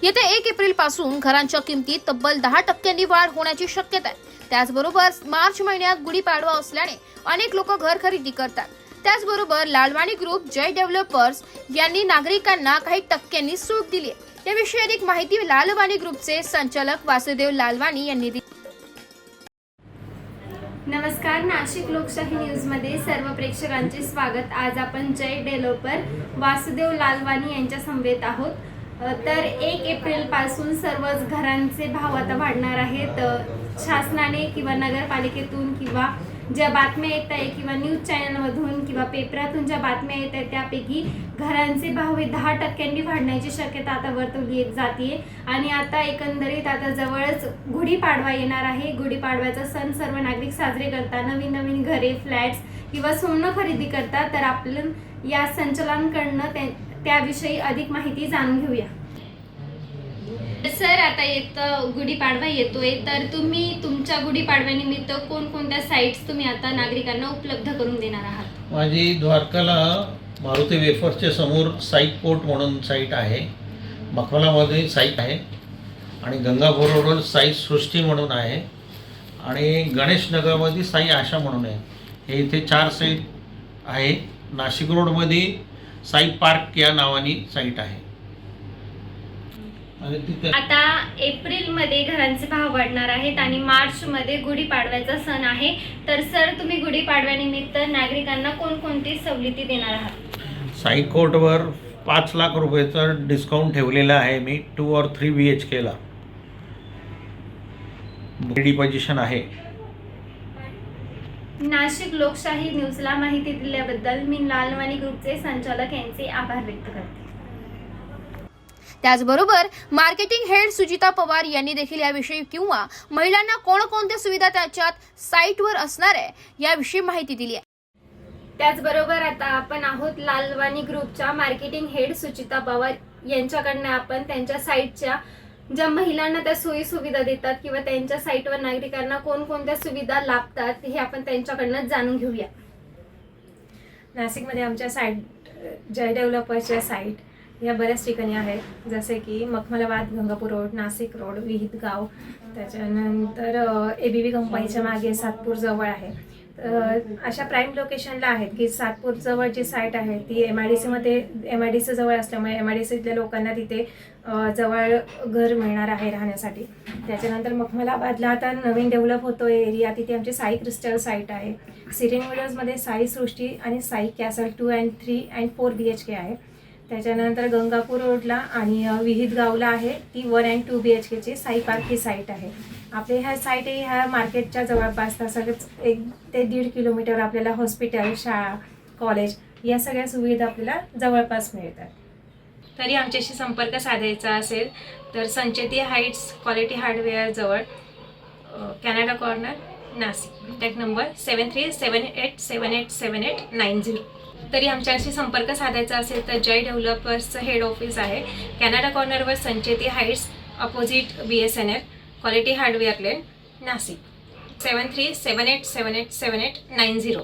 येत्या 1 एप्रिल पासून घरांच्या किमतीत तब्बल 10% वाढ होण्याची शक्यता आहे। त्याचबरोबर मार्च महिन्यात गुढीपाडवा असल्याने अनेक लोक घर खरेदी करतात। त्याचबरोबर लालवाणी ग्रुप जय डेव्हलपर्स यांनी नागरिकांना काही टक्क्यांनी सूट दिली आहे। याविषयी अधिक माहिती लालवाणी ग्रुपचे संचालक वासुदेव लालवाणी यांनी दिली। नमस्कार, नाशिक लोकशाही न्यूज मध्ये सर्व प्रेक्षकांचे स्वागत। आज आपण जय डेव्हलपर वासुदेव लालवाणी यांच्या समवेत आहोत। तर 1 एप्रिल पासून सर्वच घरांचे भाव आता वाढणार आहेत। शासनाने किंवा नगरपालिकेतून किंवा ज्या बातम्या येत आहे किंवा न्यूज चॅनलमधून किंवा पेपरातून ज्या बातम्या येत आहेत त्यापैकी घरांचे भाव हे 10% वाढण्याची शक्यता आता वर्तवली जाते। आणि आता एकंदरीत आता जवळच गुढीपाडवा येणार आहे। गुढीपाडव्याचा सण सर्व नागरिक साजरे करतात, नवीन नवीन घरे, फ्लॅट्स किंवा सोनं खरेदी करतात। तर आपण या संचालकांकडून त्याविषयी अधिक माहिती जाणून घेऊया। सर, आता गुढीपाडवा येतोय, तर तुम्ही तुमच्या गुढीपाडव्यानिमित्त कोणकोणत्या साइट्स तुम्ही आता नागरिकांना उपलब्ध करून देणार आहात? माझी द्वारकाला मारुती वेफर्सच्या समोर साई कोर्ट म्हणून साईट आहे, मखमलामध्ये साईट आहे आणि गंगापूर रोडवर साई सृष्टी म्हणून आहे आणि गणेश नगरमध्ये साई आशा म्हणून आहे। हे इथे 4 साईट आहे। नाशिक रोडमध्ये साई पार्क या नावाने साईट आहे। आता एप्रिल मध्ये घरांचे भाव वाढणार आहेत आणि मार्च मध्ये गुढीपाडव्याचा सण आहे। तर सर, तुम्ही गुढीपाडव्यानिमित्त नागरिकांना कोणकोणती सवलती देणार आहात? साई कोर्टवर 5 लाख रुपयाचा डिस्काउंट ठेवलेला आहे मी 2 और 3 BHK ला। डिपॉझिशन आहे। नाशिक लोकशाही न्यूजला माहिती दिल्याबद्दल मी लालवाणी ग्रुपचे संचालक यांचे आभार व्यक्त करते। त्याचबरोबर मार्केटिंग हेड सुजिता पवार यांनी देखील याविषयी किंवा महिलांना कोणकोणत्या सुविधा त्याच्यात साईटवर असणार आहे याविषयी माहिती दिली आहे। त्याचबरोबर आता आपण आहोत लालवाणी ग्रुपच्या मार्केटिंग हेड सुचिता पवार यांच्याकडनं आपण त्यांच्या साईटच्या ज्या महिलांना त्या सोयी सुविधा देतात किंवा त्यांच्या साईटवर नागरिकांना कोणकोणत्या सुविधा लाभतात हे आपण त्यांच्याकडनं जाणून घेऊया। नाशिकमध्ये आमच्या साईट जय डेव्हलपर्सच्या साईट या बऱ्याच ठिकाणी आहेत, जसे की मखमलाबाद, गंगापूर रोड, नाशिक रोड, विहित गाव, त्याच्यानंतर ABB कंपनीच्या मागे सातपूर जवळ आहे। अशा प्राईम लोकेशनला आहेत की सातपूर जवळ जी साईट आहे ती MIDC जवळ असल्यामुळे MIDCतल्या लोकांना तिथे जवळ घर मिळणार आहे राहण्यासाठी। त्याच्यानंतर मखमलाबादला आता नवीन डेव्हलप होतो एरिया, तिथे आमची साई क्रिस्टल साईट आहे। सिरीन विडर्समध्ये साई सृष्टी आणि Sai castle 2 and 3 and 4 BHK आहे। त्याच्यानंतर गंगापूर रोडला आणि विहित गावला आहे ती 1 and 2 BHKची साई पार्क ही साईट आहे। आपले ह्या साईट ह्या मार्केटच्या जवळपास सगळंच 1 ते 1.5 किलोमीटर आपल्याला हॉस्पिटल, शाळा, कॉलेज या सगळ्या सुविधा आपल्याला जवळपास मिळतात। तरी आमच्याशी संपर्क साधायचा असेल तर संचेती हाईट्स क्वालिटी हार्डवेअर जवळ, Canada corner, Nashik. Contact number 7378787890। तरी आमच्याशी संपर्क साधायचा असेल तर जय डेव्हलपर्सचं हेड ऑफिस आहे कॅनडा कॉर्नरवर, Sancheti heights, opposite BSNL, quality hardware lane, Nashik. 7378787890।